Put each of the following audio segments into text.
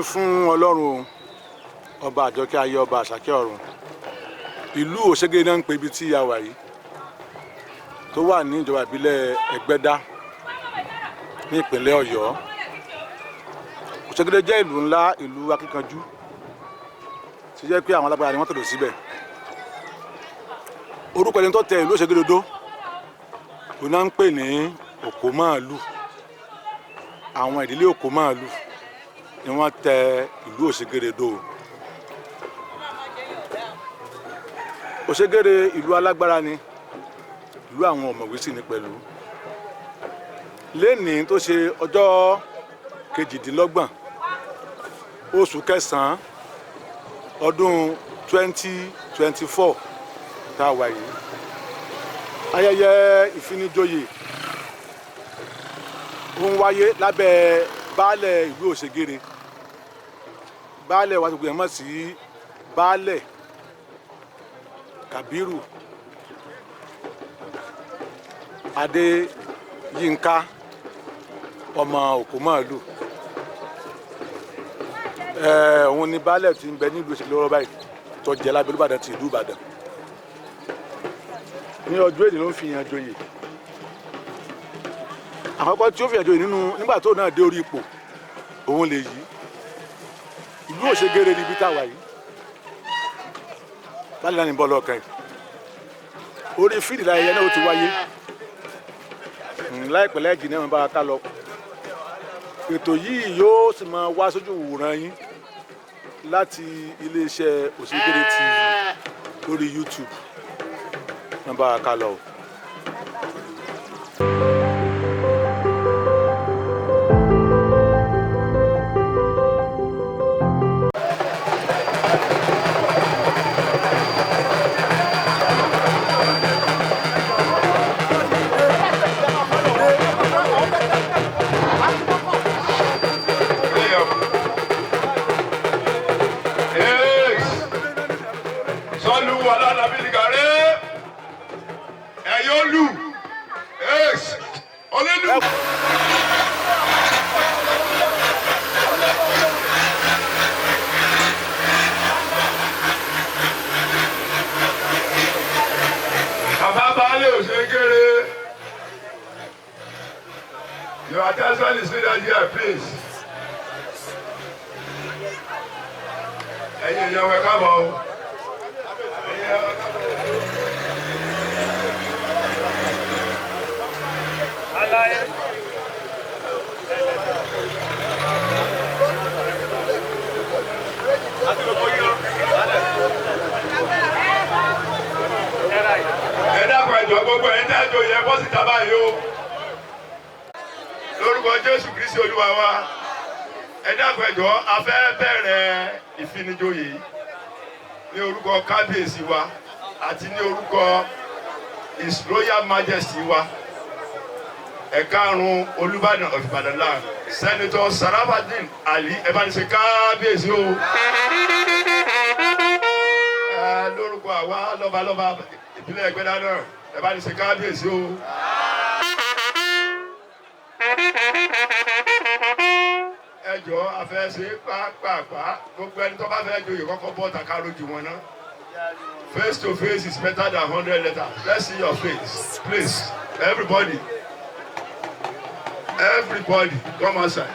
fún Ọlọ́run ọba àjọkẹ́ ayé ọba àṣàkẹ́ ọ̀run. Ìlú Òṣègèrè náà ń pe ibi tí a wà yìí tó wà ní ìjọba ìbílẹ̀ Ẹgbẹ́dá ní ìpínlẹ̀ Ọ̀yọ́. Òṣègèrè jẹ́ ìlú ńlá, ìlú akíkanjú tí jẹ́ pé àwọn alágbára ni wọ́n tẹ̀dó síbẹ̀. Orúkọ ẹni tó tẹ ìlú Òṣègèrè dó òun náà ń pè ní Òkòmáàlù. Àwọn ìdílé Òkòmáàlù ni wọ́n tẹ ìlú Òṣègèrè dó. Òṣègèrè ìlú alágbára ni, ìlú àwọn ọ̀mọ̀wé sì ni pẹ̀lú. Lénìí tó ṣe ọjọ́ 28 oṣù kẹsàn-án ọdún 2024 tá a wà yìí, ayẹyẹ ìfinijoyè ó ń wáyé lábẹ́ baálẹ̀ ìlú Òṣègèrè. Baálẹ̀ wa ti gbìyànjú mọ̀ sí baálẹ̀ Kàbírù Adéyínká ọmọ Òkòmáàlù. Òun ni baálẹ̀ tí ń bẹ nílùú Òṣègèrè lọ́wọ́ báyìí tó jẹ́ lábẹ́ Olúbàdàn ti ìlú Ìbàdàn. Ní ọjọ́ èdè ló ń fi hàn joyè. Àkọ́kọ́ tí ó fi hàn joyè nígbà tó náà dé orí ipò òun lè yí. Ìlú Òṣègèrè níbi táwa yìí. Baálẹ̀ náà ní bọ́ọ̀lù ọ̀kan yìí. Orí fídì láyẹyẹ náà ó ti wáyé. Láìpẹ́ lẹ́jì náà bá ká lọ. Ètò yìí yóò sì máa wá sójú ìwòran yín láti iléeṣẹ́ Òṣègèrè TV lórí YouTube náà bá ká lọ. Your attention is needed here, please. Ẹ̀yin ìyẹn wẹ̀ kábọ̀ o. Alaye. Ẹ dákun ẹjọ́ gbogbo ẹ̀ ń dájọ́ yẹ bọ́ síta báyìí o. Lórúkọ Jésù Kristi Olúwa wa, ẹ dákun ẹ jọ̀ọ́ a fẹ́ bẹ̀rẹ̀ ìfinijoyè ní orúkọ kábíyèsí wa àti ní orúkọ His Royal Majesty wa ẹ̀karùn-ún Olúbàdàn of Ìbàdàn land Senator Sarafadeen Ali ẹ bá ní ṣe kábíyèsí o. Lórúkọ àwa lọ́balọ́ba ìpínlẹ̀ Ẹgbẹ́dá náà ẹ bá ní ṣe kábíyèsí o. Ẹ jọ̀ọ́ a fẹ́ ṣe pàápàá gbogbo ẹni tó bá fẹ́ joyè kọ́kọ́ bọ́ ọ̀tàkà lójú wọn náà. Face to face is better than 100 letters. Let's see your face, please. Everybody, come outside.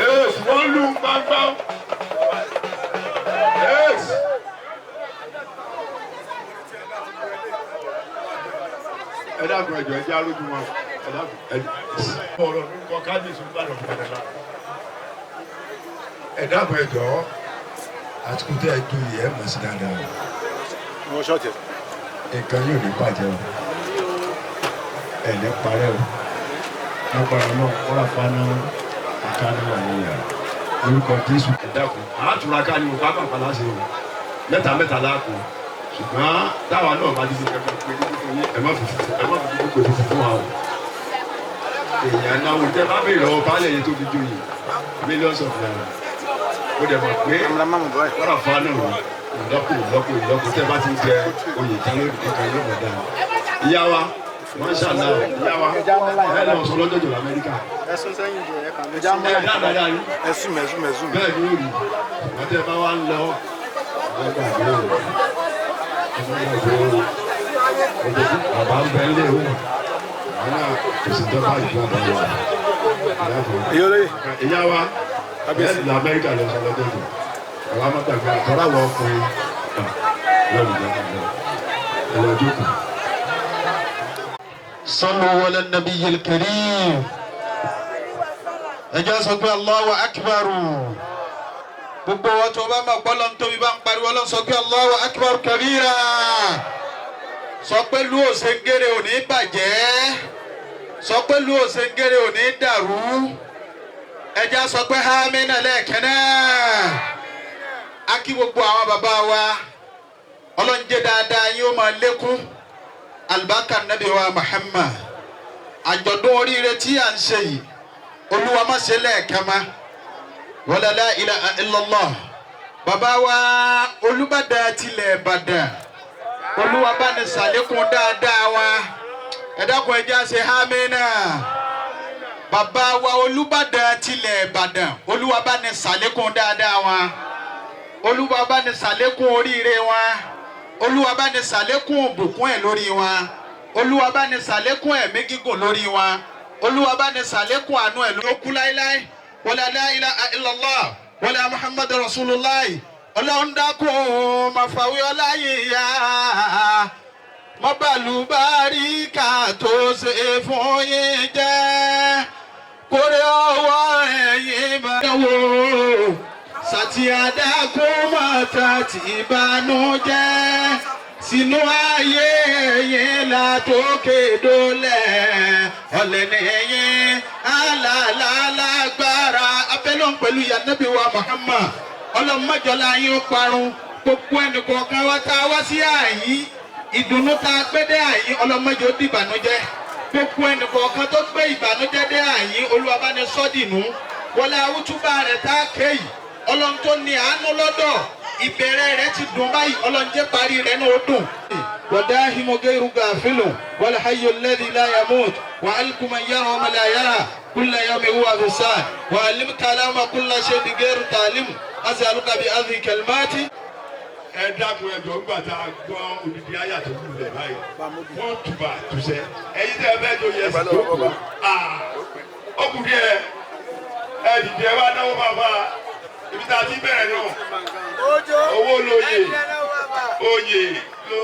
Yes, one look back down. Yes. Ẹ dákun ẹ jọ̀ọ́ ẹ jẹ́ alójú wọn. Ẹ dákun ẹ ọ̀rọ̀ lórúkọ kábíyèsí Olúbàdàn fún Ìbàdàn. Ẹ dákun ẹ jọ̀ọ́ àtúntò tẹ ẹ dùn yìí ẹ mọ̀ sí dáadáa. Wọ́n ṣọ́ọ̀tì. Nǹkan yóò ní bàjẹ́ o. Ẹ ní parẹ́ o. Agbára náà kọ́ra fáná ìkànnì wà ní ìyá. Orúkọ Jésù. Ẹ dákun. Àtúrà ká ní o bá bàbá láṣẹ o. Mẹ́ta láàkó. Ṣùgbọ́n táwa náà bá dídí kẹ́kẹ́ pé ẹ má fi gbogbo ètò fún wa o. Èèyàn náà wò tẹ́ bá bèèrè lọ́wọ́ baálé yẹn tó fi joyè millions of naira. Ó dẹ̀ mọ̀ pé wọ́n rà fún wa náà ìlọ́kù tẹ́ bá ti jẹ oyè tán lórí nǹkan yóò mọ̀ dáa. Ìyá wa Mashallah ìyá wa ẹ lọ sọ lọ́jọ́ jọ l'Amẹ́ríkà. Ẹ̀sùn sẹ́yìn jẹ ẹ̀ka mi. ẹ dáadáa yín. ẹ̀sùn bẹ́ẹ̀ ni ó rí ọtí ẹ bá wá ń lọ ọgbà àgbẹ̀ bàbá ń bẹ ilé ìwé àwọn náà kò sì tọ́ báyìí fún àbáyọ ìyá wa ẹ lọ Amẹ́ríkà lọ sọ lọ́jọ́ jọ àwọn amọ̀tàgbà àtọ́rọ̀ àwọn ọkùnrin lọ́rùn jẹ́ ẹlọ́jọ́ kan. صلوا على النبي الكريم ẹjọ́ sọ pé Allahu Akbar gbogbo wa tó bá máa gbọ́lọ́ nítorí bá ń pariwo lọ sọ pé Allahu Akbar kabira sọ pé lu òsèǹgèrè ò ní bàjẹ́ sọ pé lu òsèǹgèrè ò ní dàrú ẹjọ́ sọ pé hámínà lẹ́ẹ̀kẹ́nẹ́ á kí gbogbo àwọn bàbá wa ọlọ́njẹ́ dáadáa yín ó máa lékún albarka nabi wa Muhammad àjọ̀dún oríire tí à ń ṣe yìí olúwa má ṣe lẹ́ẹ̀kan mọ́ wala la ilaha illallah bàbá wa Olúbàdàn tilẹ̀ Ìbàdàn olúwa bá ní ṣàlékún dáadáa wa ẹ dákun ẹ jẹ́ á ṣe hámínà bàbá wa Olúbàdàn tilẹ̀ Ìbàdàn olúwa bá ní ṣàlékún dáadáa wa olúwa bá ní ṣàlékún oríire wa olúwa bá ní ṣàlékún ìbùkún ẹ̀ lórí wa olúwa bá ní ṣàlékún ẹ̀mí gígùn lórí wa olúwa bá ní ṣàlékún àánú ẹ̀ lórí okú láíláí wala la ilaha illallah wala muhammadu rasulullah ọlọ́run dákun màfàwé ọláyìíyá mọ́bàlúbáríkà tó ṣe fún yín jẹ́ kórè ọwọ́ ẹ̀yìn bá wò sàtìyàdá kó mọ̀tà tí ìbànújẹ́ sínú ayé yẹn látòkè dólẹ̀ ọ̀lẹ́nìyẹn alàlàlágbára abẹ́lẹ́ pẹ̀lú yanabi wa Muhammad ọlọ́mọjọ́lá yín ó parun gbogbo ẹnìkọ̀ọ̀kan wa tá a wá sí àyín ìdùnnú tá a gbé dé àyín ọlọ́mọjọ́ di ìbànújẹ́ gbogbo ẹnìkọ̀ọ̀kan tó gbé ìbànújẹ́ dé àyín Olúwa bá ní sọ́dìnú wọlé awútúbà rẹ̀ tá a ké yìí ọlọ́run tó ní àánú lọ́dọ̀ ìbẹ̀rẹ̀ rẹ̀ ti dùn báyìí ọlọ́run jẹ́ parí rẹ̀ náà ó dùn. wadahimu gairu gafilun wal hayyu alladhi la yamut wa alkum man yara wa man la yara kulla yawmin huwa fi sa'ah wa alim kalama kulla shay'in gairu talim as'aluka bi hadhi kalimati. ẹ dákun ẹjọ ńgbà tá a gbọ́ odidi ayé àtọkù rẹ báyìí wọn tùbà tùsẹ ẹyin tẹ ẹ bẹ jọ yẹ ẹsẹ tó kù ọkùnrin ẹ dìde ẹ wá náwó bàbá ibi tá a ti bẹ̀rẹ̀ náà owó lóye oyè ló.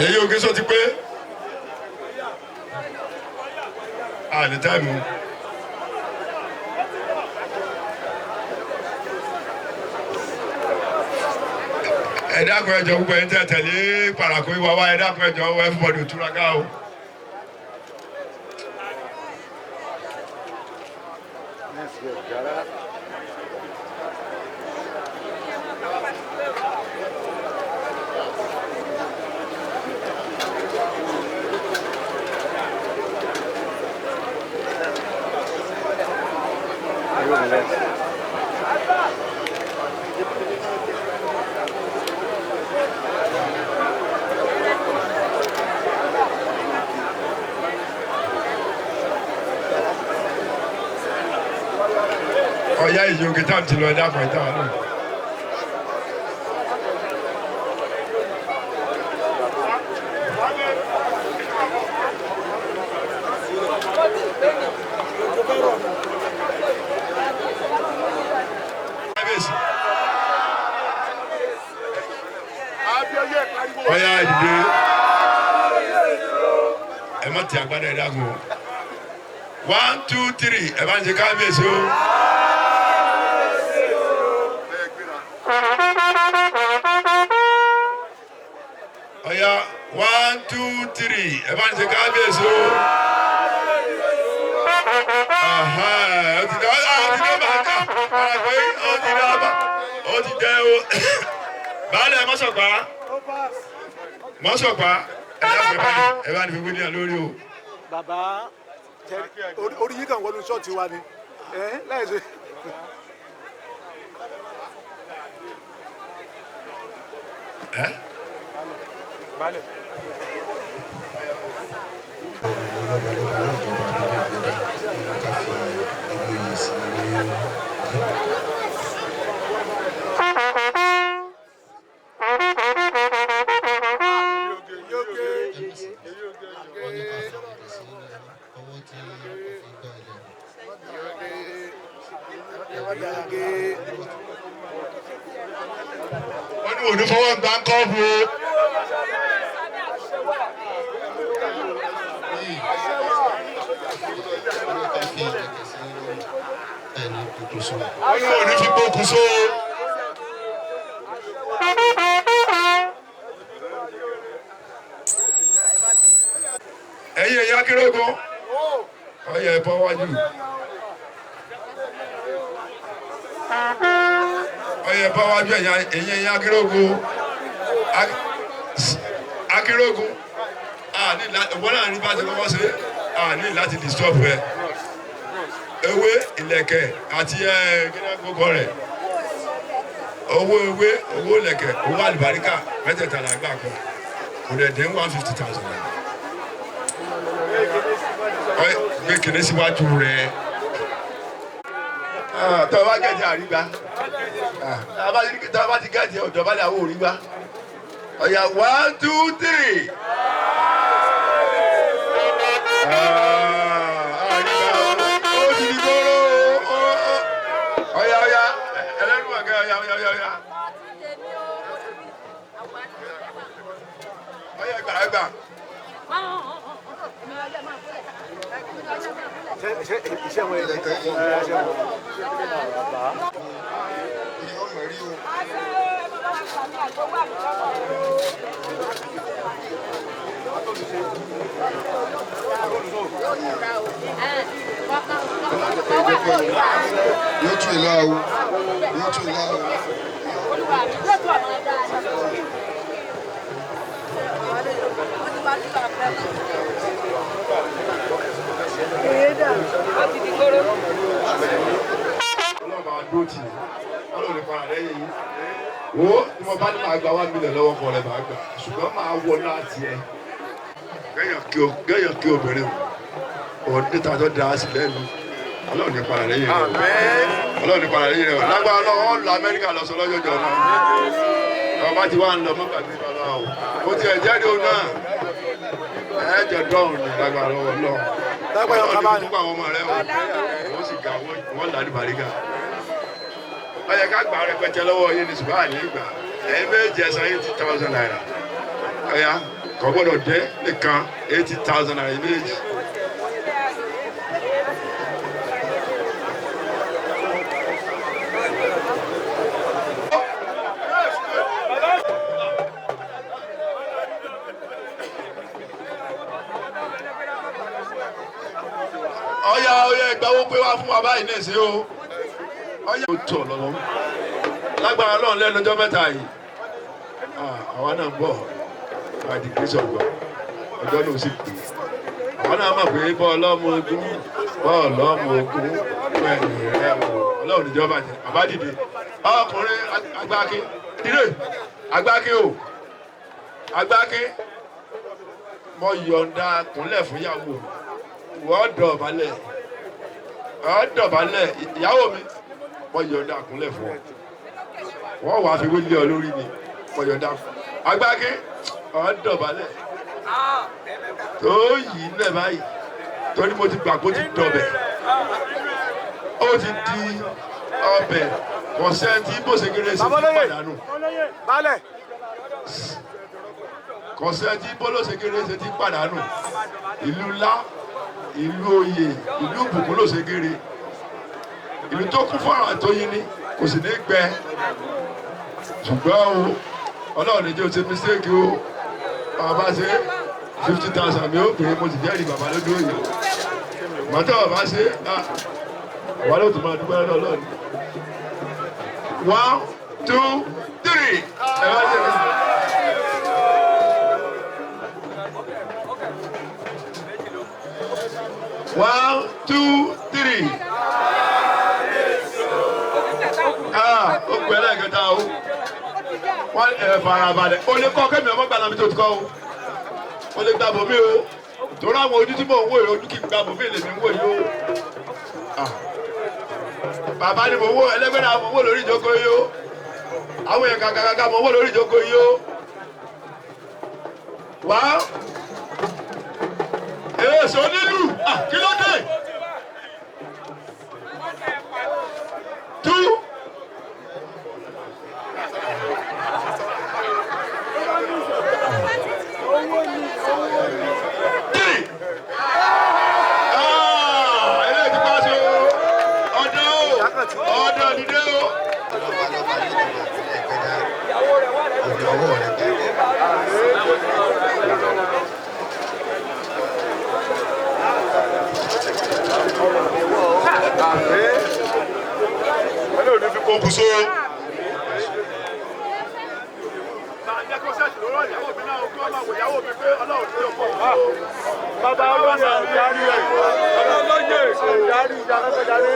èyí ò gẹ́sọ̀ ti pé ní táìmù. ẹ dákun ẹjọ gbogbo ẹni tẹ tẹ̀lé parako ìwà wa ẹ dákun ẹjọ everybody ò túra ká o. ọ̀yá ìyókè tá à ń ti lọ ẹ̀dá kan ìta náà. ọ̀yá ìdìde ẹ má ti àgbàdo ẹ̀dá kan o 1 2 3 ẹ bá ń ṣe kábíyèsí o. ọ̀yá 1 2 3 ẹ bá ń ṣe kábíyèsí o. ó ti dẹ́ o baálẹ̀ mọ́sọ̀pá ẹ bá ní fi wílíà lórí o. bàbá orí yìí kan wọnú ṣọ́ọ̀tì wa ni láìsí. Balẹ̀. wọ́n ní òní fọwọ́ gbà kọ́ọ̀bù o. wọ́n ní òní fi gbókùn so. ẹ̀yin ẹ̀yà Akérègùn ọ̀yà ẹ̀bọ wájú. ọ̀yà ẹ̀bọ wájú ẹ̀yin ẹ̀yà Akérègùn Akérègùn wọ́n náà ní bá ti kọ́kọ́ ṣe ní láti disturb rẹ̀ ewé ìlẹ̀kẹ̀ àti gbogbo rẹ̀ owó ewé owó ìlẹ̀kẹ̀ owó àlùbáríkà mẹ́tẹ̀ẹ̀ta làgbà kan kò dẹ̀ dín 150,000 naira. gbé kìnní síwájú rẹ̀ tọ́ ọ bá gẹ̀ẹ́jì àrígbá tọ́ ọ bá ti gẹ̀ẹ́jì ọ̀dọ́ bá lè àwọn òrígbá ọ̀yà 1 2 3. Yóò tún ìlà o, yóò tún ìlà o. Wo ni mo bá ní máa gba 1 million lọ́wọ́ fún ọ̀rẹ́ máa gbà ṣùgbọ́n máa wọ láti ẹ. Gẹ́yàn kí obìnrin o níta tó da sí lẹ́nu Ọlọ́run ní para lẹ́yìn rẹ̀ Ọlọ́run ní para lẹ́yìn rẹ̀ lágbára lọ́wọ́ lọ Amẹ́ríkà lọ sọ lọ́jọ́jọ́ náà ọba ti wá ń lọ mọ́ gbàgbé lọ́wọ́ o ti ẹ̀ jáde o náà ẹ̀jẹ̀ dọ́rùn ní lágbára lọ́wọ́ lọ́wọ́ Ọlọ́run ní púpọ̀ àwọn ọmọ rẹ̀ wọ́n sì ga wọ́n là ní Bàrígà ọyẹ ká gbà rẹpẹtẹ lọ́wọ́ yín ní ṣùgbọ́n àní ìgbà ẹ̀yin méjì ẹ̀sán 80,000 naira ọ̀ya kò gbọ́dọ̀ jẹ́ nìkan 80,000 naira méjì. ọ̀ya ìgbàwó pé wá fún wa báyìí náà ṣe o ọyẹ ó tọ̀ lọ́wọ́ lágbára Ọlọ́run lẹ́nu ọjọ́ mẹ́ta yìí àwa náà ń bọ̀ by the grace of God ọjọ́ náà sì pè àwa náà mọ̀ pé bọ́ọ̀lù ọmọ ogun pẹ̀lú rẹ̀ Ọlọ́run níjọba jẹ bàbá dìde ọkùnrin Agbákin dìde Agbákin o Agbákin mo yọ̀ǹda kúnlẹ̀ fún ìyàwó wọ́n dọ̀bálẹ̀ ìyàwó mi wọ́n yọ̀ǹda kúnlẹ̀ fún ọ wọ́n wàá fi wílé ọ lórí ni wọ́n yọ̀ǹda Agbákin wọ́n dọ̀bálẹ̀ tó yìí lẹ̀ báyìí torí mo ti gbà kó ti dọ̀bẹ̀ ó ti di ọbẹ̀ kọ̀sẹ́ntì bó ṣe kéré ṣe ti pàdánù kọ̀sẹ́ntì bó ló ṣe kéré ṣe ti pàdánù ìlú ńlá ìlú oyè ìlú ìbùkún ló ṣe kéré ìlú tó kún fún àwọn àtọyìn ni kò sì ní gbẹ ṣùgbọ́n o Ọlọ́run ní jẹ́ o ṣe mistake o bàbá ṣe 50,000 mi ó pè é mo sì jẹ́rìí bàbá lójú òye mọ́tò bàbá ṣe àwọn ló tún máa dúpẹ́ lọ́dọ̀ Ọlọ́run 1 2 3 ẹ bá ṣe mí. One, two, three. wọ́n farabalẹ̀ o lè kọ́ kẹ́mi ọmọ gbàdá mi tó ti kọ́ o lè gba bòmí o torí àwọn ojú tí mò ń wò yìí ojú kì í gba bòmí lèmi ń wò yìí o bàbá ni mo wò ẹlẹ́gbẹ́dá mo wò lórí ìjókòó yìí o àwọn èèyàn kàkàkàkà mo wò lórí ìjókòó yìí o wá èso nílù kí ló dé tú. Kòkùsó. Bàbá ọlọ́yè darí ẹ̀. Bàbá ọlọ́yè darí ìdáná darí.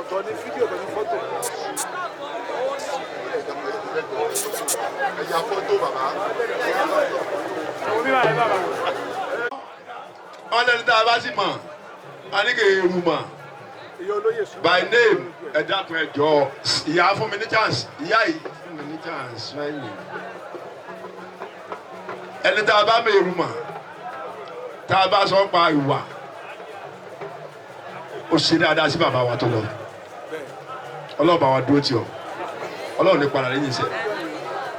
Ọ̀tọ̀ ni fídíò pẹ̀lú fọ́tò. Ẹ̀yà fọ́tò bàbá. Ọlọ́run tá a bá sì mọ̀ a ní kò èrú mọ̀ by name ẹ dákun ẹ jọ ìyá fún mi ní chance ìyá yìí fún mi ní chance fẹ́yìn ẹni tá a bá mọ èrú mọ̀ tá a bá sọ pa ìwà ó ṣe dáadáa sí bàbá wa tó lọ Ọlọ́run bá wa dúró tì ọ́ Ọlọ́run ní padà lẹ́yìn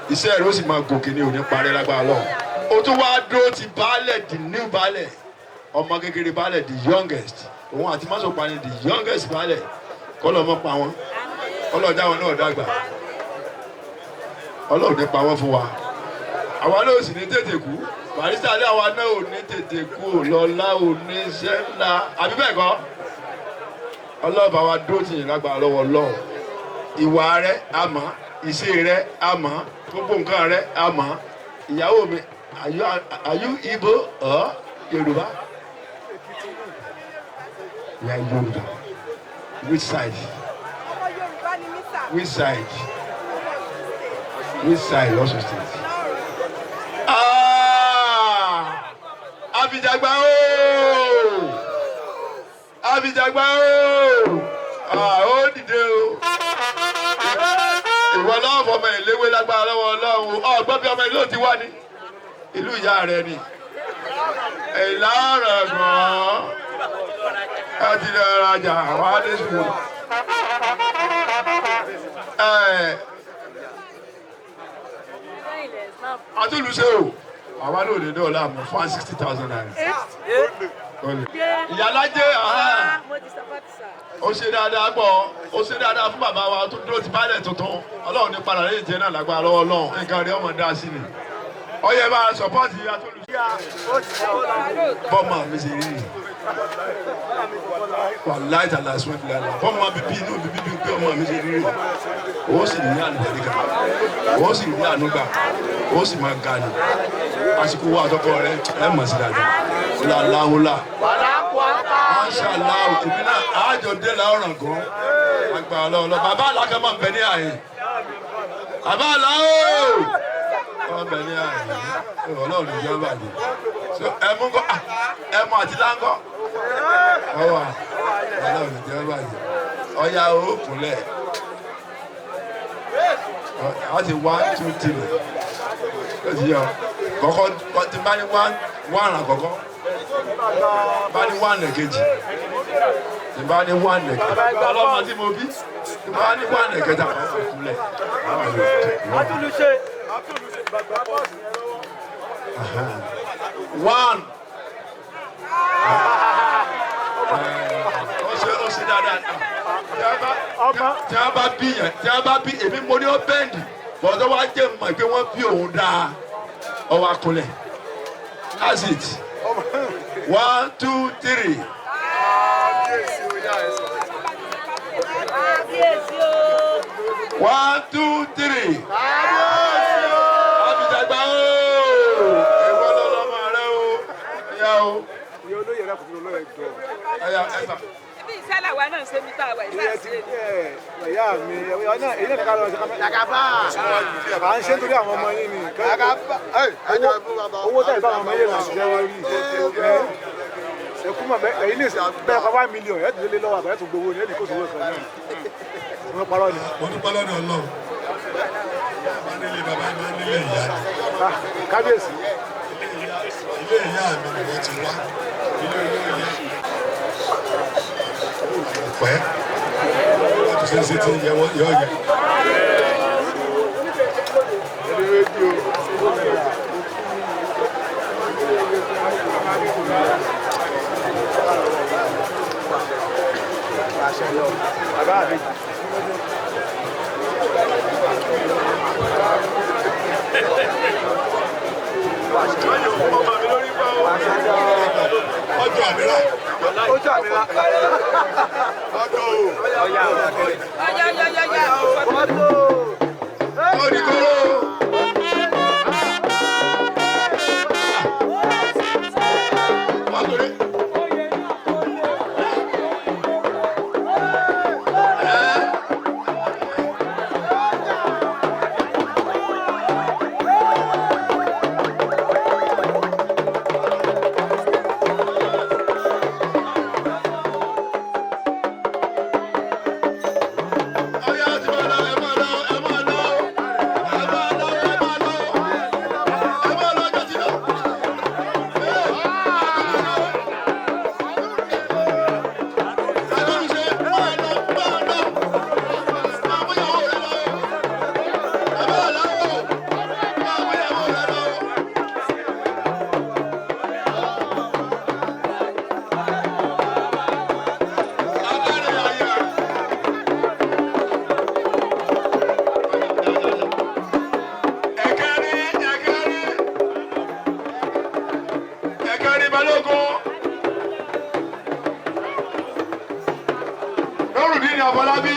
iṣẹ́ rẹ̀ ó sì máa gòkè ní òní parẹ́ lágbára Ọlọ́run ó tún wá dúró ti baálẹ̀ the new baálẹ̀ ọmọ kékeré baálẹ̀ the youngest òun àti mọ́sọ̀pá ni the youngest baálẹ̀ kọ́lọ̀ mọ́ pa wọn ọlọ́ọ̀dá wọn náà dàgbà ọlọ́ọ̀dẹ pa wọn fún wa àwa náà sì ní tètè kú barista alẹ́ àwa náà ò ní tètè kú lọ́lá ò ní sẹ́ńlá àbí bẹ́ẹ̀ kọ́ ọlọ́ọ̀bá wa dúró tì yín lágbára lọ́wọ́ Ọlọ́run ìwà rẹ àmọ́ ìṣe rẹ àmọ́ gbogbo nǹkan rẹ àmọ́ ìyàwó mi are you Igbo or Yorùbá? We are Yoruba. Which side? Which side? Which side? Ọ̀ṣun state. Abidjagba ooo! Abidjagba ooo! Ó dìde o. Ìwọ náà fọmọ ìléwé lágbára lọ́wọ́ Ọlọ́run. Ọ̀gbọ́n bí ọmọ ìlú ti wá ní. Ìlú ìyá rẹ ni. Ìlànà gan-an. Àti lè rajà àwọn adéṣù. Àtúnlùṣe o, àwa náà lè dọ́ọ̀lá mọ̀ fún 60,000 naira. Ìyálájẹ́ ó ṣe dáadáa pọ̀, ó ṣe dáadáa fún bàbá wa tó dúró ti bálẹ̀ tuntun. Ọlọ́run ní padà lẹ́yìn jẹ́ náà lágbára lọ́wọ́ Ọlọ́run, nǹkan rẹ̀ ọmọ dá sí ni. Ọyẹ bá a sọpọ́ọ̀tì Àtúnlùṣe. Bọ́ọ̀mù mi ṣe rí i. Wàláì tàlà sùn fìlà là bọ́ọ̀mù wa bíbí inú bíbí pé ọmọ mi ṣe rí i. Ó sì ní àlùbẹ̀ríkà, ó sì ní ànúgbà, ó sì máa ga ni. Àsìkò wa àtọkọ rẹ ẹ mọ̀ sí dáadáa. Làlàhùlà. Máṣáláà èmi náà àjọ dé làárọ̀ gan. Àgbà ọlọ́ọ̀lọ́ bàbá àlàkà máa ń bẹ ní àyè. Bàbá àlà ooo. Wọ́n bẹ ní àyè. Ọlọ́run ìjọba bàjẹ́. Ẹmu ńkọ́ ẹmu àti láńkọ́. Ọwọ́ Ọlọ́run ìjọba bàjẹ́. Ọya òkúnlẹ̀. A ti 1 2 3. Ó ti yọ. Kọ̀kọ́ ti bá ní 1 àkọ́kọ́. Bá ní 1 ẹ̀kejì. Ti bá ní 1 ẹ̀kejì. Ọlọ́mọ tí mo bí. Ti bá ní 1 ẹ̀kẹta. Òkúnlẹ̀. Àtúnlùṣe. 1. Ó ṣe dáadáa. Tí a bá bí yẹn, tí a bá bí èmi mo ní ó bẹ́ẹ̀dì, bọ̀dọ̀ wá jẹ́ mọ̀ pé wọ́n bí òun dáa, ọwọ́ akunlẹ̀. That's it. 1 2 3. One, two, three. Abidjagba ooo. Èwo lọ́lọ́mọ rẹ o. Ẹ̀yà o. Ìyá olóyè rẹ̀ kò tó lọ́yẹ̀ jọ. Ẹ̀yà ẹ̀fà. bí ìṣẹ̀lẹ̀ wa náà ṣe mi tá a wà ìṣẹ̀lẹ̀. ìyá mi èyí náà ká lọ sí kámẹ́rà. Yàgàbá. À ń ṣe nítorí àwọn ọmọ yín ni. Yàgàbá. Owó tẹ̀ ìbá àwọn ọmọ yín là ń ṣiṣẹ́ wọ́n rí. Ẹkú mọ̀ bẹ́ẹ̀ ní bẹ́ẹ̀ kọ́ 1 million ẹ̀ tún lé lọ́wọ́ àbẹ̀ ẹ̀ tún gbowó ní ẹ̀ ní kò sówó kan náà. Wọ́n parọ́ ni. Mo dúpẹ́ lọ́dọ̀ Ọlọ́run. Bàbá nílé bàbá máa ń nílé ìyá. Kábíyèsí. Ilé ìyá mi ni wọ́n ti wá. Ilé ìyá. Pẹ́. Wọ́n ti ṣe ti yẹ wọ́n yọ yẹ. Bàbá mi. Ọjọ́ àmìlá. Ojú àmìlá. Ọjọ́ o. Ọya. Oníkóró. Afọlábí.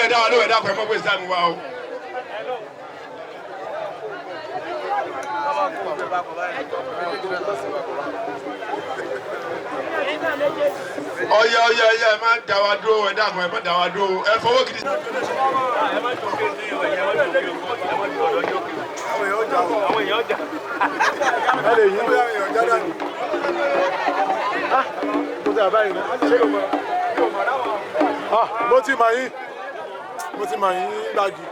Ẹ̀dá wa ló ẹ̀dá kan ẹ̀ mọ́ pé sáà mú wa o. Ọya ẹ má dá wa dúró ẹ̀dá kan ẹ̀ má dá wa dúró ẹ fọwọ́ gidi. Àwọn èèyàn jà. Ẹ lè yí bóyá èèyàn já dànù. Mo ti àbáyé náà. Mo ti mọ̀ yín. Mo ti mọ̀ yín gbági.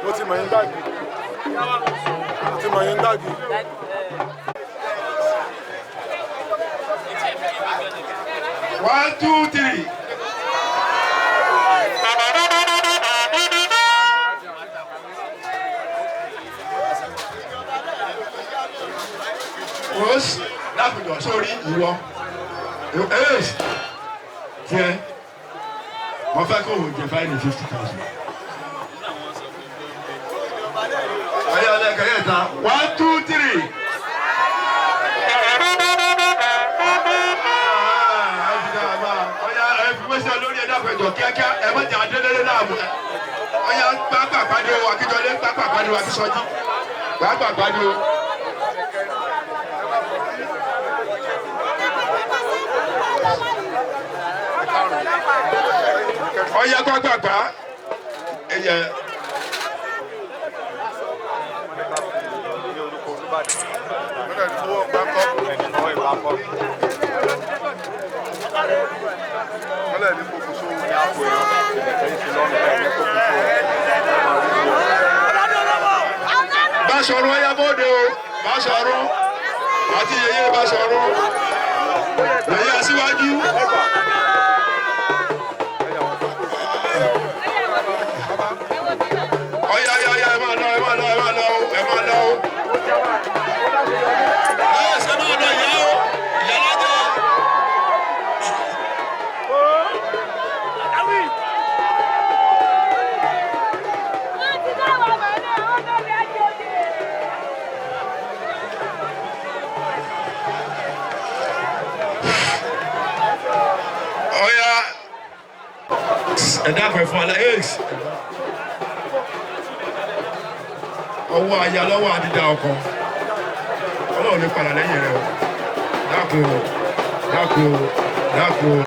Mo ti mọ̀ yín gbági. Mo ti mọ̀ yín gbági. One, two, three. Rose, lápẹjọ sórí ìwọ. Tiẹ̀, mo fẹ́ kó o jẹ fáìlì 50,000. Ayọ̀ lẹ́kẹ̀ẹ́ yẹn ta. 1, 2, 3. Lórí ẹ̀dá àpẹjọ kíákíá ẹ má jà délé láàmú ẹ ọyá gbàgbà pàdé o Akíntọ́lé gbàgbà pàdé o Akínsọjí gbàgbà pàdé o. ọyá gbàgbà ẹyẹ. Báṣọ̀run ẹyà bóde o Báṣọ̀run àti yèyé Báṣọ̀run yèyé aṣíwájú. dákun ẹ fún alẹ́ ace ọwọ́ aya lọ́wọ́ àdídá ọkọ ọlọ́run ní padà lẹ́yìn rẹ o dákun o dákun o dákun o.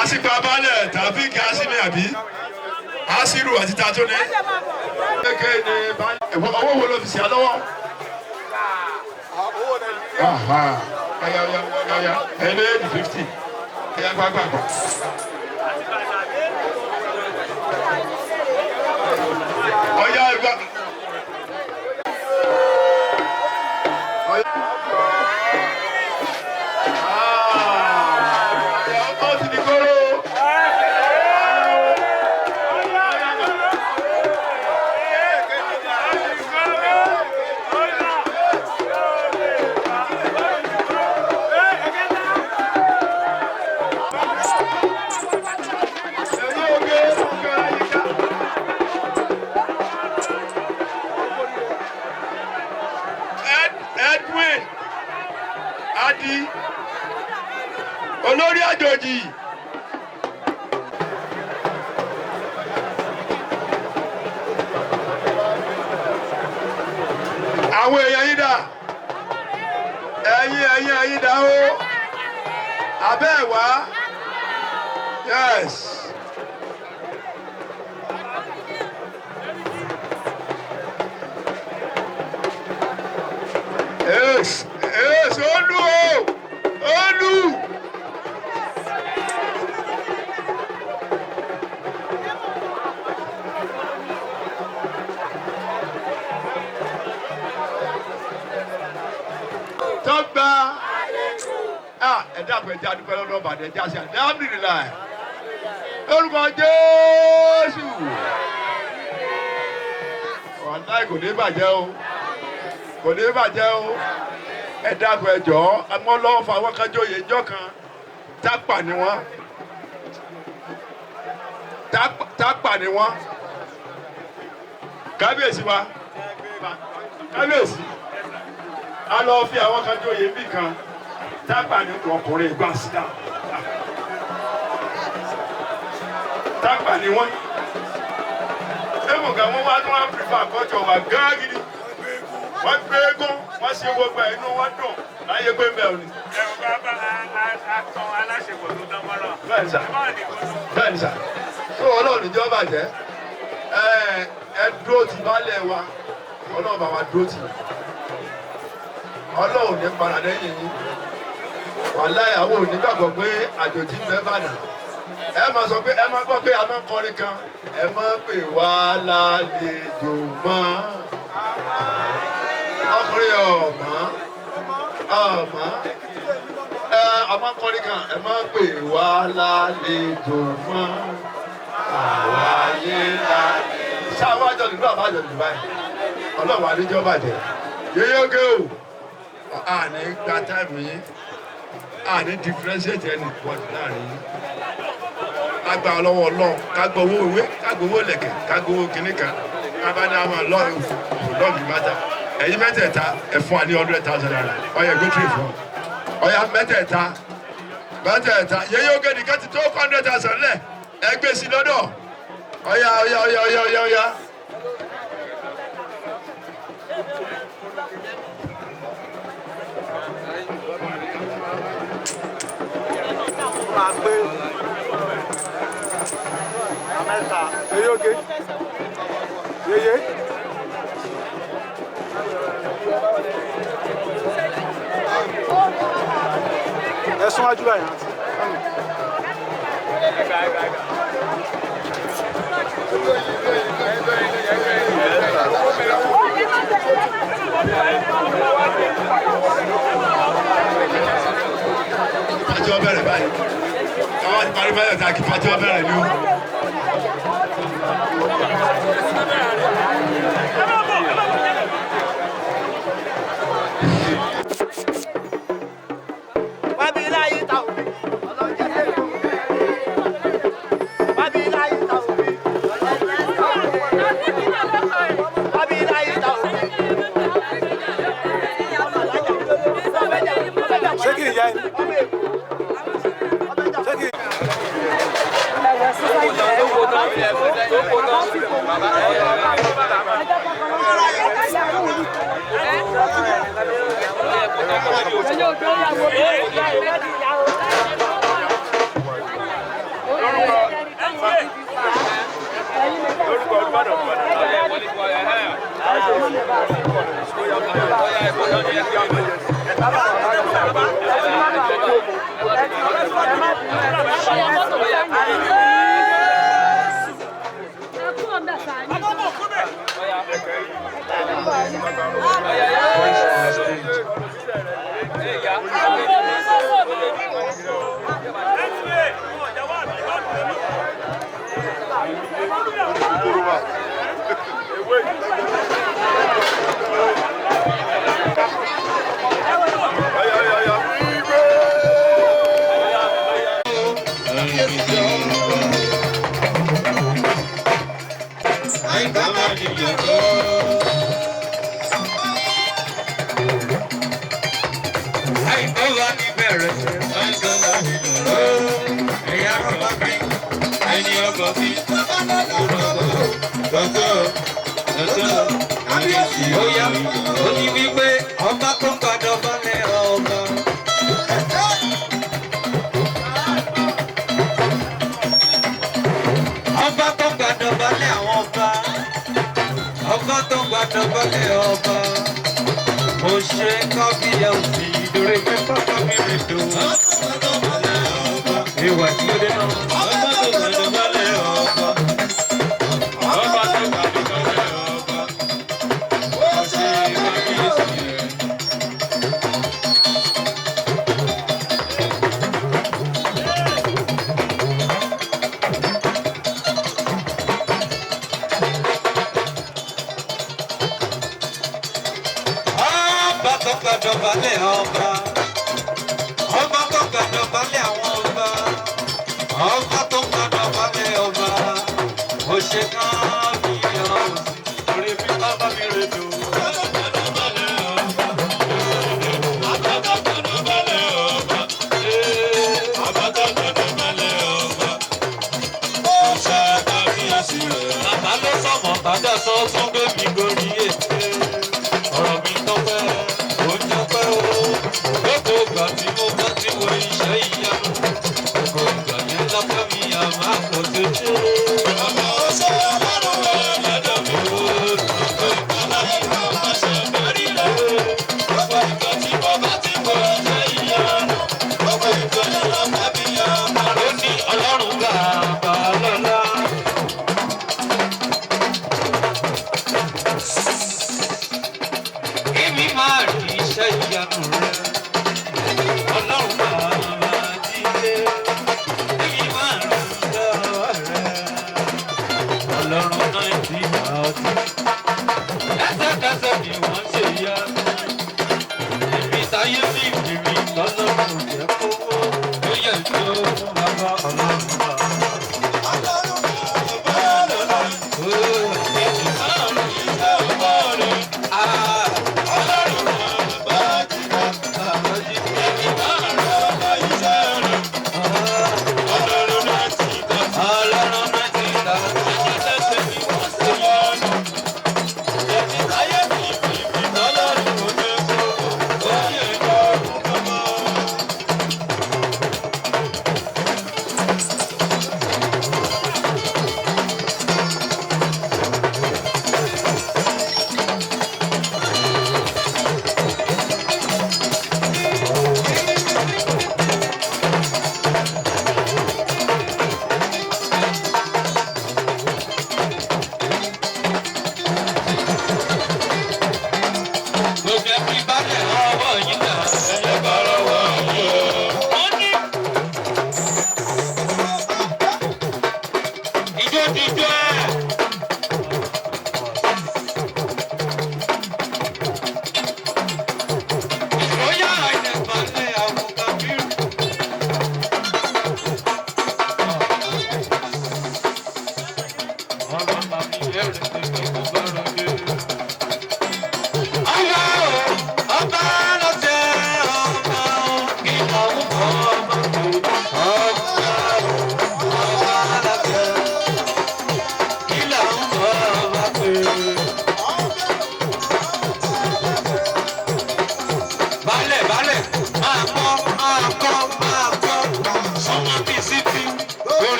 Àsìkò abalẹ̀ tàbí Kásímì àbí Asiru àti Tatúni. Owó wo ló fi sí àlọ́wọ́? Ẹ̀ẹ́dẹ́gbẹ̀rún 50 ẹ̀yà gbàgbà. Ọ̀yá ìgbà. Edwin Adi olórí àjòjì àwọn èèyàn yìí dà ẹ̀yin dà ó abẹ́ ẹ̀ wá yes. Olú o! Olú! Tọ́gbà! Ẹ̀dá àpò ẹja dúpẹ́ lọ́dọ̀ ọ̀bàdàn ẹja sí alhamdulillah. Lórúkọ Jésù! Wàláì kò ní bàjẹ́ o. Kò ní bàjẹ́ o. Ẹ dákun ẹ jọ̀ọ́ àmọ́ lọ́wọ́ fún àwọn kan jóye ìjọ kan tápà ni wọ́n tápà ni wọ́n kábíyèsí wa kábíyèsí a lọ fi àwọn kan jóye bí kan tápà ni ọkùnrin ìgbà sídà tápà ni wọ́n ẹ̀mọ̀gá wọn wá tí wọ́n á pèfà kọ́jọ wà gán gidi wọ́n gbé eégún wọ́n ṣe gbogbo ẹ̀ inú wọn dùn láyé pé bẹ́ẹ̀ ni. ẹ̀rù bá àtọ̀ aláṣepọ̀ tó dán mọ́rọ̀. bẹ́ẹ̀ni sà bẹ́ẹ̀ni sà tó ọlọ́run níjọ́ bàjẹ́ ẹ dúró ti balẹ̀ wa ọlọ́run bá wa dúró ti ọlọ́run ní padà lẹ́yìn yín wàláhì àwọn ò ní gbàgbọ́ pé àjòjì ń bẹ bàdàn ẹ máa sọ pé ẹ máa gbọ́ pé a máa ń kọrin kan ẹ máa pè wá lálejò mọ́ ọkùnrin ọmọ kọrin kan ẹ máa pè wá lálejò mọ́ àwa yé lálejò. sáwọ́ àjọ nínú àbá àjọ nínú báyìí ọlọ́run àdéjọ́ bàjẹ́ yéyé oge o àní gba táìmù yín àní differentiate ẹni pọ̀jù láàrin yín agbá ọlọ́wọ́ ọlọ́run ká gbowó ìwé ká gbowó lẹ̀kẹ̀ ká gbowó kìnnìkan ká bá dá máa lọ́ọ̀rù lọ́ọ̀gì bàtà. ẹ̀yin mẹ́tẹ̀ẹ̀ta ẹ fún wa ní 100,000 naira ọyẹ gbẹtìrì fún ọyà mẹ́tẹ̀ẹ̀ta yẹyẹ oge nìkan ti tó 100,000 lẹ ẹ gbé sí lọ́dọ̀ ọyà. Yẹyẹ oge yẹyẹ. Ẹ sún wájú báyìí rántí. Pàtí wọn bẹ̀rẹ̀ báyìí. Káwọn ti parí báyìí ọ̀tá kí pàtí wọn bẹ̀rẹ̀ ní o.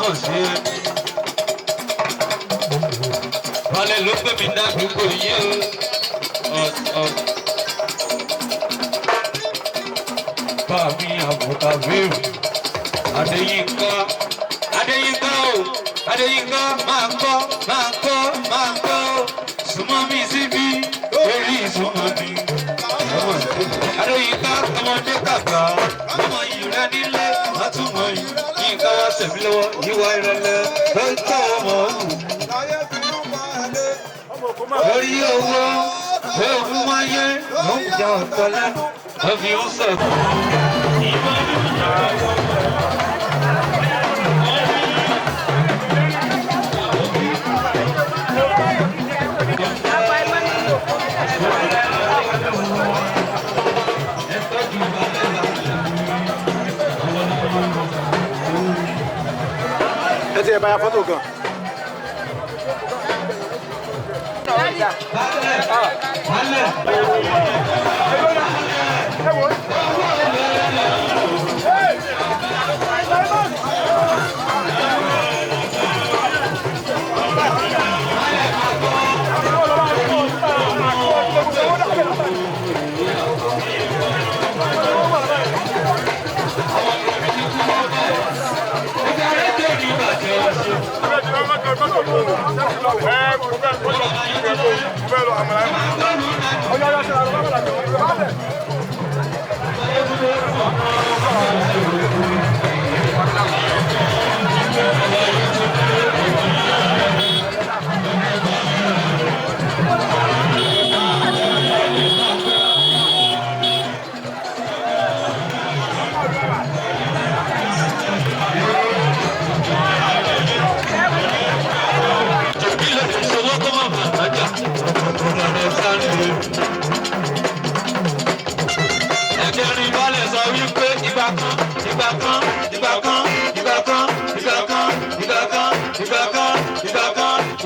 mọ̀ sí ẹ. Balẹ̀ ló gbé mi dádúgbò yìí o. Bá mi àbùkà bẹ́ẹ̀rù. Adéyínká o. Adéyínká máa kọ́. Súnmọ́ mi síbí orí súnmọ́ mi. Adéyínká ọmọdé kàkà. Ọmọ yìí rẹ nílé àtúmọ̀ yìí. Yínká wá tẹ̀mí lọ́wọ́ ìwà ìrẹ̀lẹ̀ ló ń tọ́ ọmọ òwú. Lórí owó òògùn wáyé ló ń jà ọ̀tọ̀ lẹ́nu. Wọ́n fi ń sọ̀tọ̀. ẹ ti ẹ bá ya fọ́tò gan.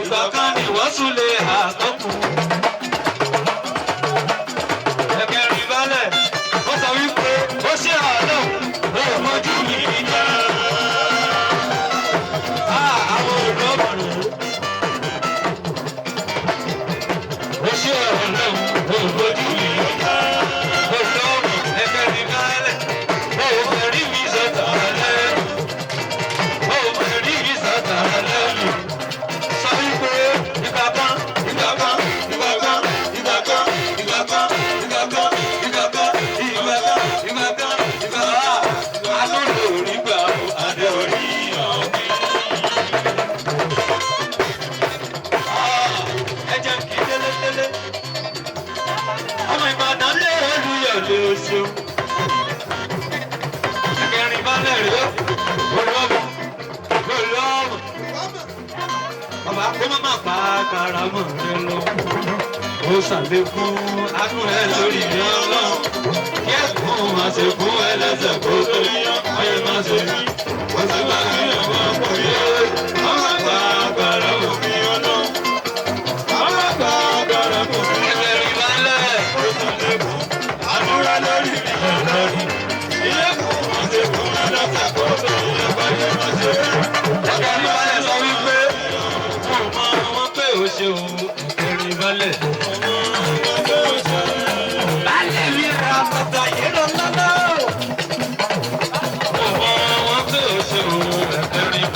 Ìgbà kan ni wọ́n tún lè àtọ́kù. Ẹ̀kẹrin balẹ̀ ó sọ wípé ó ṣe àlọ́ ó mọ́jú yìí jẹ́. Àwọn olóògùn ó ṣe àlọ́ ó mọ́jú yìí jẹ́. Olóògùn ẹ̀kẹrin balẹ̀ ó fẹ̀rí mi sọ̀tà lẹ́nu. Ó fẹ̀rí mi sọ̀tà lẹ́nu. Karamọ̀ rẹ lọ, ó ṣàlékún àánú ẹ lórí mi ọlọ́run. Kí ẹ̀kún máa ṣe fún ẹlẹ́sẹ̀ kó tó yán, ọyẹ máa ṣe rí. Ó sì máa ń yàn wọ́n pọ̀ yé. Ọmọ àgbà karamọ̀ mi ọlọ́run. Ọmọ àgbà karamọ̀ mi ẹgbẹ̀rin balẹ̀. Ó ṣàlékún àánú rẹ lórí mi ọlọ́run. Kí ẹ̀kún máa ṣe fún ẹlẹ́sẹ̀ kó tó yán, ọyẹ máa ṣe rí. Ẹgbẹ̀rin balẹ̀ sọ wípé ó ṣeun ẹ̀rín balẹ̀. Balẹ̀ mi ra bàtà yìí lọ lọ́nà. Ọmọ wọn pé ó ṣeun ẹ̀rín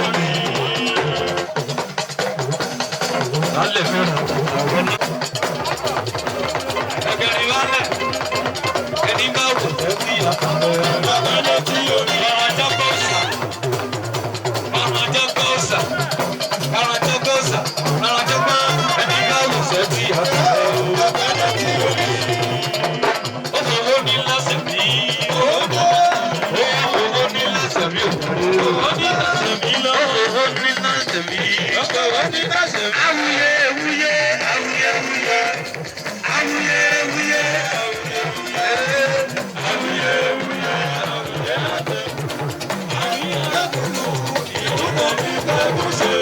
ó ní. Lálẹ́ mìíràn àwọn náà. Ẹgbẹ̀rin wálẹ̀. Ẹni bá wò fẹ́ sí àtàlẹ́. Lọ́kọ́lẹ́ tí ó ní. Ọ̀rọ̀jọ́ kọ́ọ̀sà. Ọ̀rọ̀jọ́ kọ́ọ̀sà. Ọ̀rọ̀jọ́ kọ́ọ̀sà. Ọ̀rọ̀jọ́ kọ́. Ẹni bá wò fẹ́ sí àtàlẹ́. Lọ́kọ́lẹ́ tí ó ní. Ó fowó ní lásẹ̀ bí. Ó fowó ní lásẹ̀ bí. Ó ní lásẹ̀ bí lọ. Ó fowó ní lásẹ̀ bí. Ó fowó ní lásẹ̀ bí. Awuye wuye awuye wuye. Awuye wuye awuye wuye. Awuye wuye awuye lásẹ̀. Awuye lásẹ̀. Ìdúgbò mi bá wù ṣe.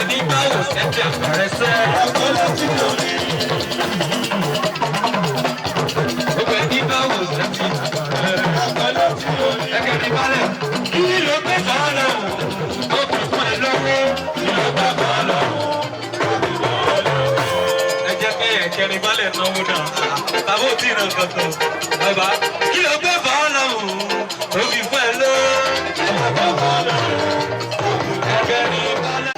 Ẹni bá wù sẹ́tì àpẹẹrẹ sẹ́. Lọ́kọ́lẹ́ tí ó ní. Kí ló gbé fàálà wò? Ó kún fún ẹ lọ́wọ́. Kí ló gbé fàálà wò? Ẹ jẹ́ pé ẹ̀kẹrin balẹ̀ náwó náà. Bàbá ò tí ì ràn kankan. Bàbá kí ló gbé fàálà wò? Ó fi fún ẹ lọ́wọ́. Kí ló gbé fàálà wò? Ẹ̀kẹrin balẹ̀.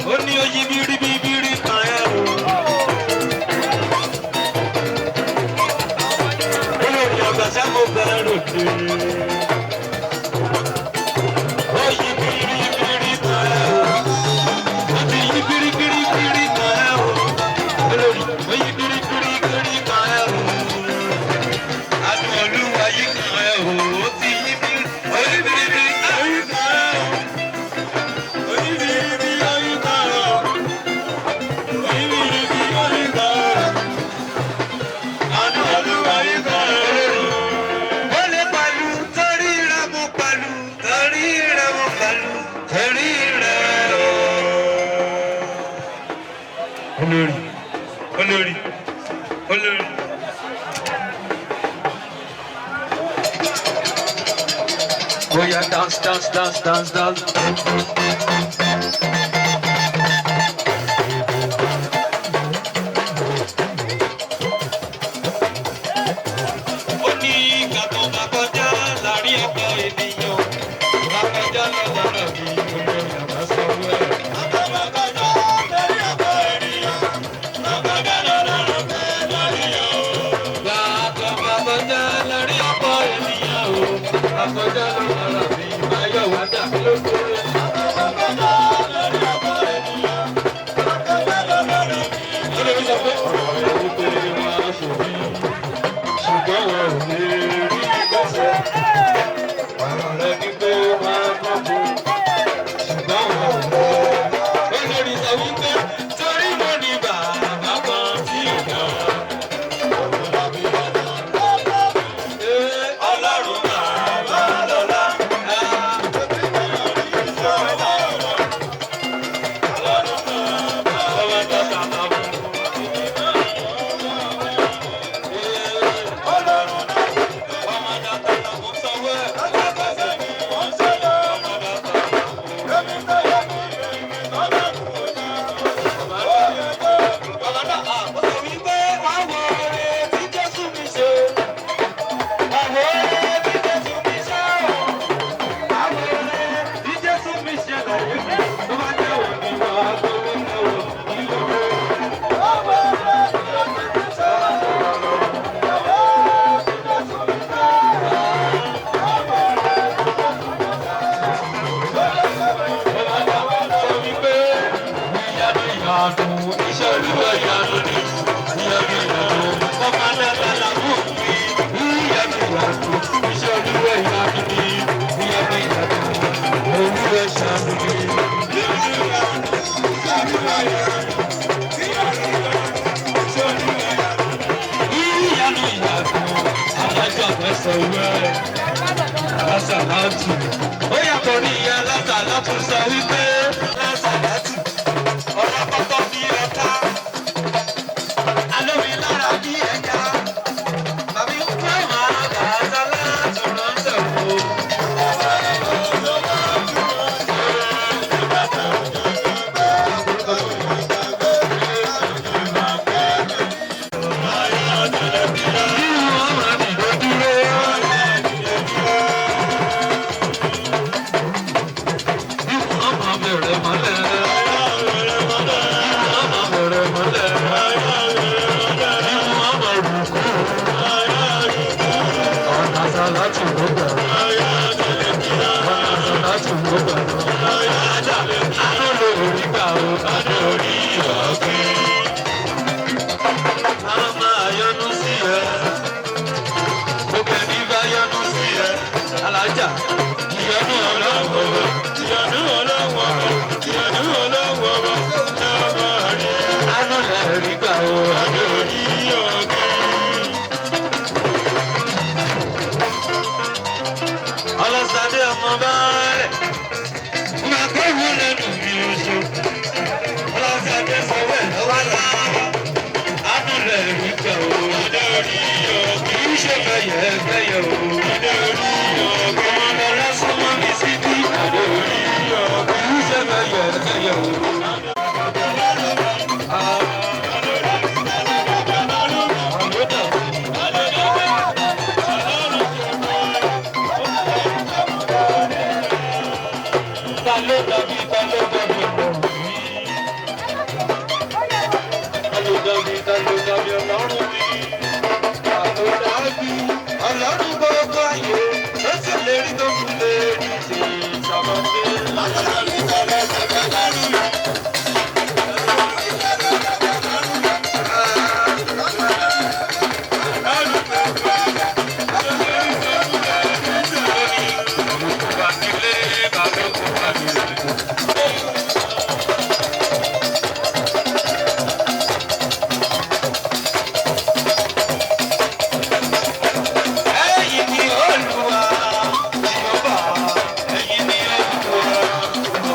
Ó ní oyí bíríbírí kan ẹ̀ o. Olórí ọ̀gá sábò bẹ̀rẹ̀ lòdì. Ó yí bíríbírí kan ẹ̀ o. Ó ti yí bíríbírí kan ẹ̀ o. Olórí ó yí bíríbírí kan ẹ̀ o. Adùn olúwa yí kan ẹ̀ o. Ó ti yí bíríbírí kan ẹ̀ o. Olórí. Oh yeah, dance. Ó ní kàtó bá kọjá láàrin ọ̀pọ̀ ènìyàn. Bá kọjá lọ́dọ̀ mi, olórí àbá sọ wẹ́. Akọjá lọ́la mi, ayọ̀ wá dàbí lóko. Akọjá lórí ọkọ ènìyàn. Akọjá lọ́la mi. Olórí sọ pé ọ̀rọ̀ ẹ̀ ní pé wọ́n á ṣòbí. Ṣùgbọ́n wọn ò lè rí ìgbésẹ̀. Ọ̀rọ̀ rẹ̀ ní pé wọ́n á kọ́kọ́. Ṣùgbọ́n wọn ò lè. Olórí sọ wípé torí mo ní bàbá kan tí ò dá. Ọlọ́run máa bá lọ́la. sanwó ẹ̀ lásàlátù. Ó yàtọ̀ ní ìyá lásàlátù sọ wípé lásàlátù ọ̀rọ̀ kọ́kọ́ bí ọ̀tá. Alómi lára bí ẹja. Bàbí ń pẹ́ máa bá sálátù ránṣẹ́ fún. Ọlọ́sàdé ọmọ báálẹ̀, máa kọ́ ìwé lẹ́nu mi oṣù. Ọlọ́sàdé sọ̀wẹ́ lọ́wọ́ láàárọ̀, ánúlẹ̀ rí gbà ó. Kì í ṣe fẹ̀yẹ̀ o. Ọmọ lọ́lá súnmọ́ mi síbí. Kì í ṣe fẹ̀yẹ̀ o. Ọlọ́run gbogbo ayé ó sì lè rí tó kú lè rí sí ìṣàmọ́dé. Ẹ̀yin ni Olúwa, Jèhófà, ẹ̀yin ni Olúwa.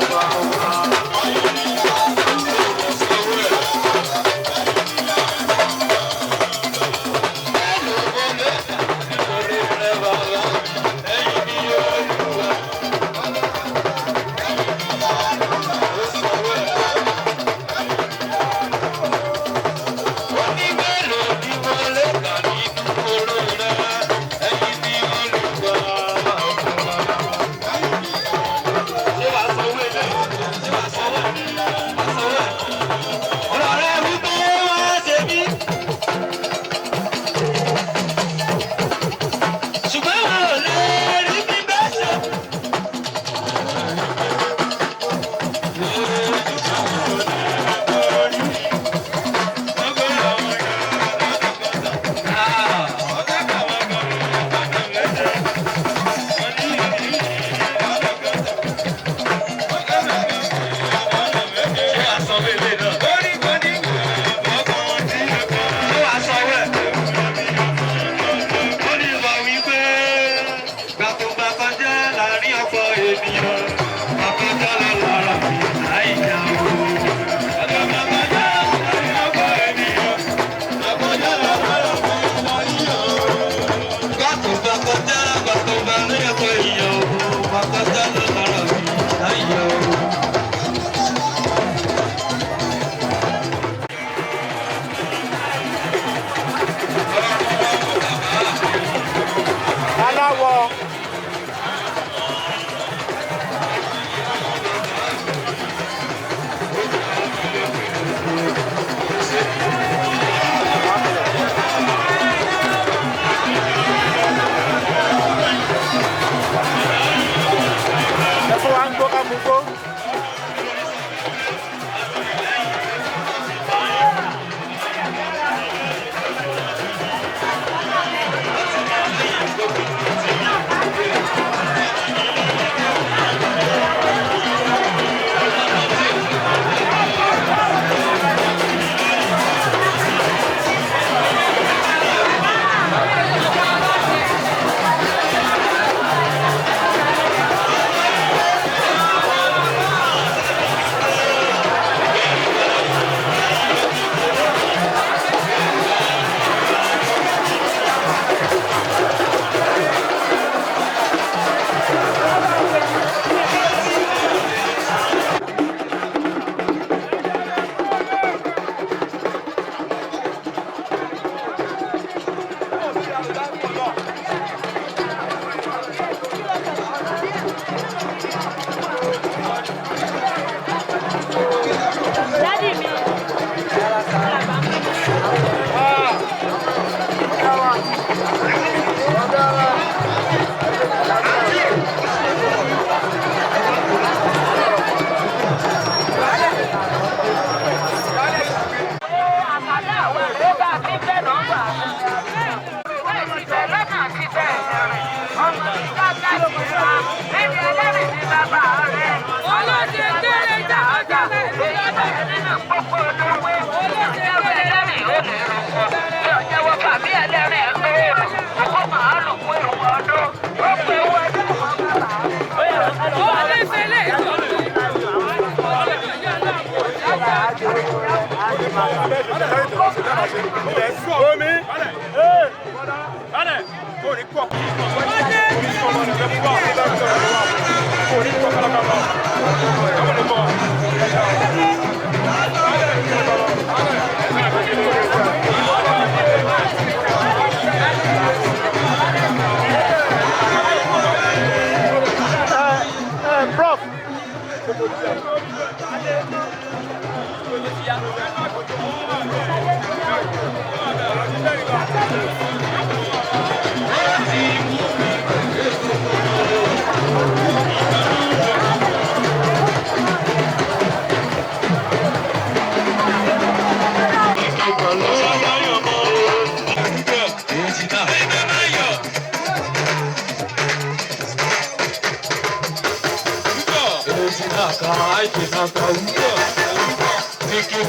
Prof.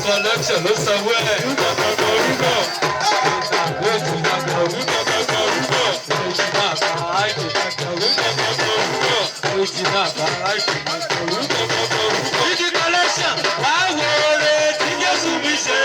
Collection ló sanwó ẹ̀. Bíkí collection wá wo oore tí Jésù mi ṣe.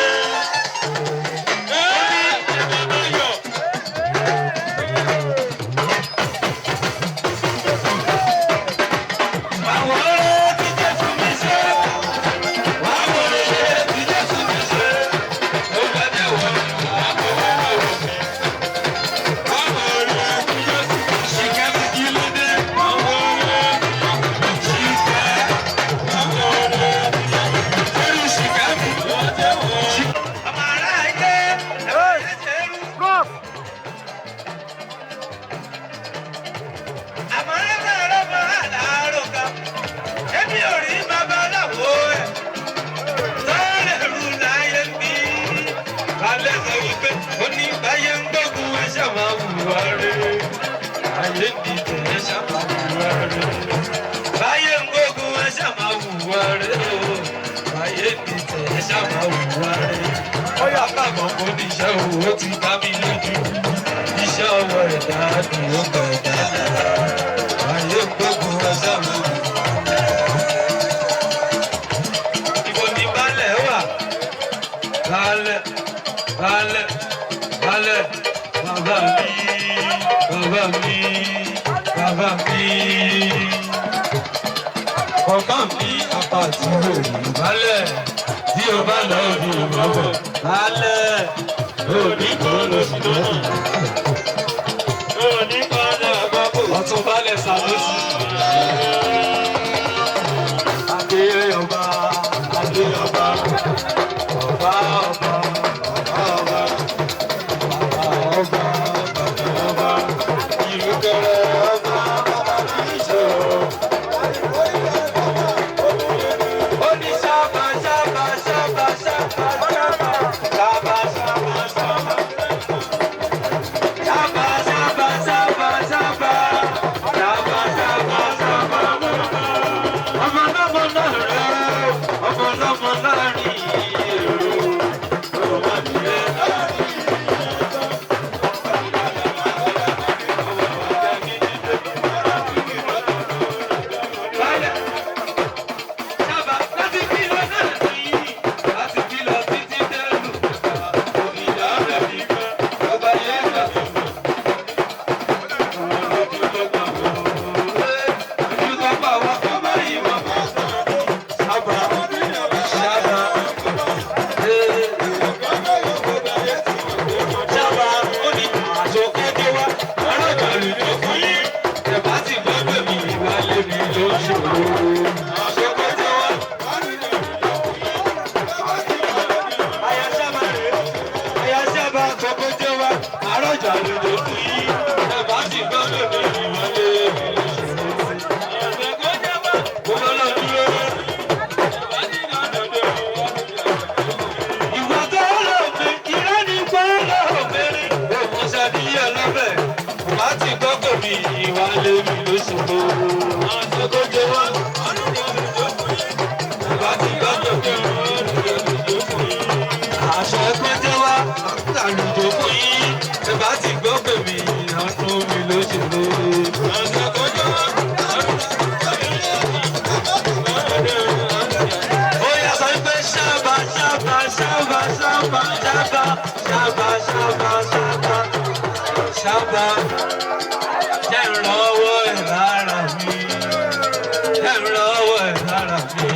ẹ̀ ń lọ́wọ́ ẹ̀ lára mi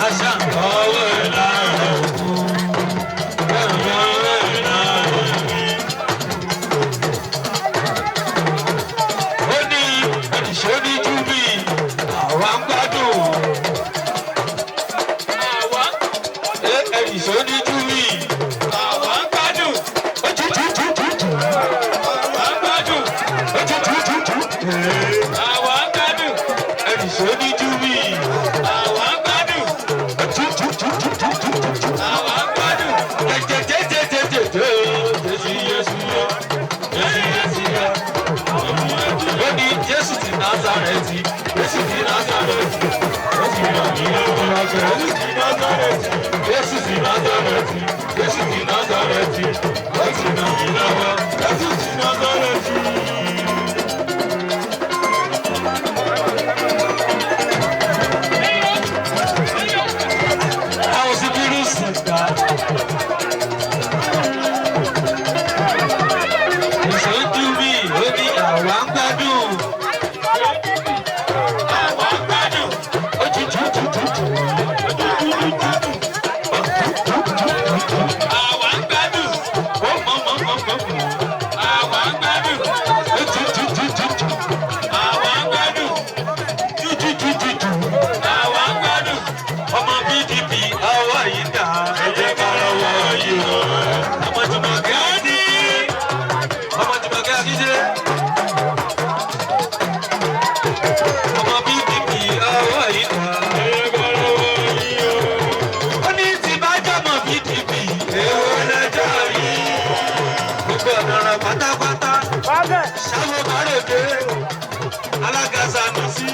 àṣà ń lọ́wọ́ ẹ̀ lára òkú ẹ̀ ń lọ́wọ́ ẹ̀ lára mi. ó ní ìṣó ní júbì àwa ń gbádùn àwa ìṣó ní júbì àwa ń gbádùn àwa ń gbádùn àwa ń gbádùn ìṣó ní júbì àwa ń gbádùn àwa ń gbádùn jẹjẹjẹjẹjẹjẹ jésù yéṣu yọ jésù yéṣu yọ ó ní jésù ti násàrẹ́tì jésù ti násàrẹ́tì ó ti ràn mí lọ́wọ́ jésù ti násàrẹ́tì jésù ti násàrẹ́tì jésù ti násàrẹ́tì ó ti ràn mí lọ́wọ́ jésù ti násàrẹ́tì. àwọn síbírù sìgá ìṣojú mi ó ní àwa ń gbádùn. Ọmọ PDP àwa yìí dá ẹ̀jẹ̀ ká lọ́wọ́ yìí o. Ọmọ Jùmọ̀kẹ́ Adé. Ọmọ Jùmọ̀kẹ́ Akíndé. Ọmọ PDP àwa yìí dá ẹ̀jẹ̀ ká lọ́wọ́ yìí o. Ó ní tí bá jọmọ PDP èwo lẹ́jọ́ yìí. Gbogbo ọ̀daràn pátápátá. Ṣáwó Báròdé. Alága Sanusi.